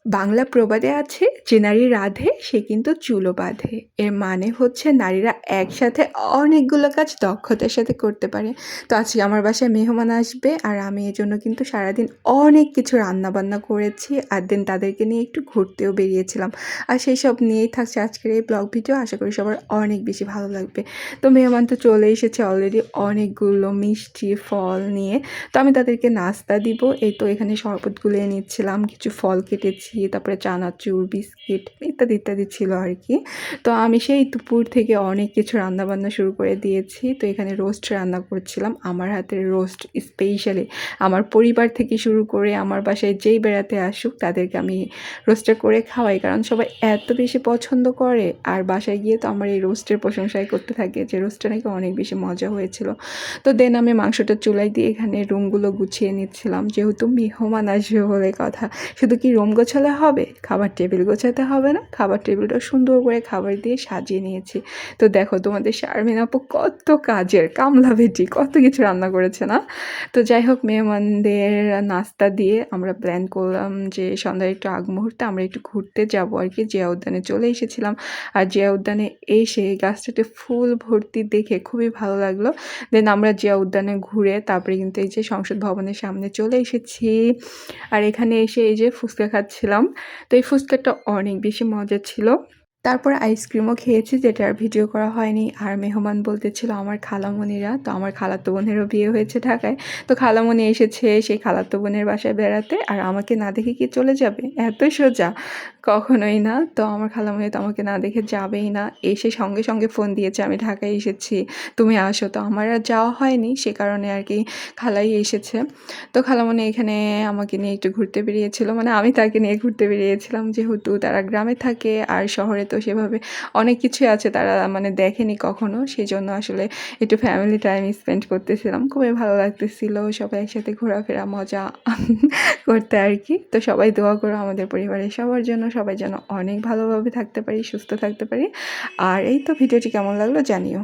বাংলা প্রবাদে আছে যে নারী রাঁধে সে কিন্তু চুলো বাঁধে। এর মানে হচ্ছে নারীরা একসাথে অনেকগুলো কাজ দক্ষতার সাথে করতে পারে। তো আজকে আমার বাসায় মেহমান আসবে আর আমি এজন্য কিন্তু সারাদিন অনেক কিছু রান্নাবান্না করেছি আর দেন তাদেরকে নিয়ে একটু ঘুরতেও বেরিয়েছিলাম। আর সেই সব নিয়েই থাকছে আজকের এই ব্লগ ভিডিও। আশা করি সবার অনেক বেশি ভালো লাগবে। তো মেহমান তো চলে এসেছে অলরেডি অনেকগুলো মিষ্টি ফল নিয়ে। তো আমি তাদেরকে নাস্তা দিব। এই তো এখানে শরবত গুলিয়ে নিচ্ছিলাম, কিছু ফল কেটেছি, তারপরে চানাচুর, বিস্কিট ইত্যাদি ইত্যাদি ছিল আর কি। তো আমি সেই দুপুর থেকে অনেক কিছু রান্নাবান্না শুরু করে দিয়েছি। তো এখানে রোস্ট রান্না করছিলাম, আমার হাতের রোস্ট স্পেশালি আমার পরিবার থেকে শুরু করে আমার বাসায় যেই বেড়াতে আসুক তাদেরকে আমি রোস্টটা করে খাওয়াই, কারণ সবাই এত বেশি পছন্দ করে। আর বাসায় গিয়ে তো আমার এই রোস্টের প্রশংসাই করতে থাকে যে রোস্টটা নাকি অনেক বেশি মজা হয়েছিল। তো দেন আমি মাংসটা চুলায় দিয়ে এখানে রুমগুলো গুছিয়ে নিচ্ছিলাম, যেহেতু মেহমান আসবে বলে কথা। শুধু কি রুম গোছালে হবে, খাবার টেবিল গোছাতে হবে না? খাবার টেবিলটা সুন্দর করে খাবার দিয়ে সাজিয়ে নিয়েছি। তো দেখো তোমাদের শারমিন আপু কত কাজের কামলা বেটি, কত কিছু রান্না করেছে না? তো যাই হোক, মেহমানদের নাস্তা দিয়ে আমরা প্ল্যান করলাম যে সন্ধ্যার একটু আগ মুহূর্তে আমরা একটু ঘুরতে যাব আর কি। জিয়া উদ্যানে চলে এসেছিলাম। আর জিয়া উদ্যানে এসে গাছটাতে ফুল ভর্তি দেখে খুবই ভালো লাগলো। দেন আমরা জিয়া উদ্যানে ঘুরে তারপরে কিন্তু এই যে সংসদ ভবনের সামনে চলে এসেছি। আর এখানে এসে এই যে ফুচকা খাচ্ছিলাম। তো এই ফুচকাটা অনেক বেশি মজা ছিল। তারপর আইসক্রিমও খেয়েছি, যেটা আর ভিডিও করা হয়নি। আর মেহমান বলতেছিল আমার খালামণিরা, তো আমার খালাতো বোনেরও বিয়ে হয়েছে ঢাকায়। তো খালামণি এসেছে সেই খালাতো বোনের বাসায় বেড়াতে, আর আমাকে না দেখে কি চলে যাবে? এত সোজা? কখনোই না। তো আমার খালামণি তো আমাকে না দেখে যাবেই না। এসে সঙ্গে সঙ্গে ফোন দিয়েছে আমি ঢাকায় এসেছি, তুমি আসো। তো আমার আর যাওয়া হয়নি, সে কারণে আর কি খালাই এসেছে। তো খালামণি এখানে আমাকে নিয়ে একটু ঘুরতে বেরিয়েছিল, মানে আমি তাকে নিয়ে ঘুরতে বেরিয়েছিলাম, যেহেতু তারা গ্রামে থাকে আর শহরে তো সেভাবে অনেক কিছুই আছে তারা মানে দেখেনি কখনো। সেজন্য আসলে একটু ফ্যামিলি টাইম স্পেন্ড করতেছিলাম, খুবই ভালো লাগতেছিল সবাই একসাথে ঘোরাফেরা মজা করতে আর কি। তো সবাই দোয়া করো আমাদের পরিবারের সবার জন্য, সবাই যেন অনেক ভালোভাবে থাকতে পারি, সুস্থ থাকতে পারি। আর এই তো ভিডিওটি কেমন লাগলো জানিও।